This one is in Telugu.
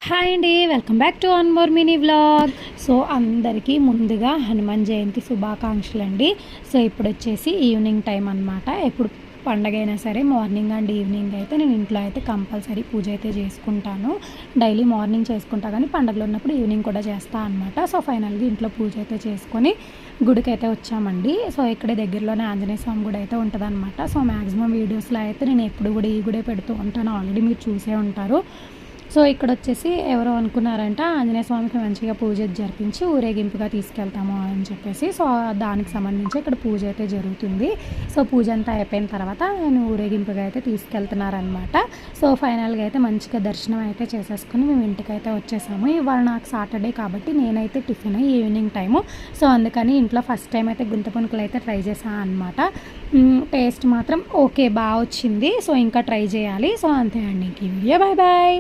హాయ్ అండి, welcome back to one more mini vlog. So అందరికీ ముందుగా హనుమాన్ జయంతి శుభాకాంక్షలు అండి. సో ఇప్పుడు వచ్చేసి ఈవినింగ్ టైం అనమాట. ఎప్పుడు పండగ అయినా సరే మార్నింగ్ అండ్ ఈవినింగ్ అయితే నేను ఇంట్లో అయితే కంపల్సరీ పూజ అయితే చేసుకుంటాను. డైలీ మార్నింగ్ చేసుకుంటా, కానీ పండగలు ఉన్నప్పుడు ఈవినింగ్ కూడా చేస్తాను అనమాట. సో ఫైనల్గా ఇంట్లో పూజ అయితే చేసుకొని గుడికి అయితే వచ్చామండి. సో ఇక్కడ దగ్గరలోనే ఆంజనేయ స్వామి గుడి అయితే ఉంటుంది అనమాట. సో మ్యాక్సిమం వీడియోస్లో అయితే నేను ఎప్పుడు కూడా ఈ గుడే పెడుతూ ఉంటాను, ఆల్రెడీ మీరు చూసే ఉంటారు. సో ఇక్కడ వచ్చేసి ఎవరో అనుకున్నారంట ఆంజనేయ స్వామికి మంచిగా పూజ జరిపించి ఊరేగింపుగా తీసుకెళ్తాము అని చెప్పేసి. సో దానికి సంబంధించి ఇక్కడ పూజ అయితే జరుగుతుంది. సో పూజ అంతా అయిపోయిన తర్వాత నేను ఊరేగింపుగా అయితే తీసుకెళ్తున్నారనమాట. సో ఫైనల్గా అయితే మంచిగా దర్శనం అయితే చేసేసుకుని మేము ఇంటికి అయితే వచ్చేసాము. ఇవాళ నాకు సాటర్డే కాబట్టి నేనైతే టిఫిన్ ఈవినింగ్ టైము. సో అందుకని ఇంట్లో ఫస్ట్ టైం అయితే గుంత పునుకులు అయితే ట్రై చేశాను అనమాట. టేస్ట్ మాత్రం ఓకే, బాగా వచ్చింది. సో ఇంకా ట్రై చేయాలి. సో అంతే అండి, ఈ వీడియో బాయ్ బాయ్.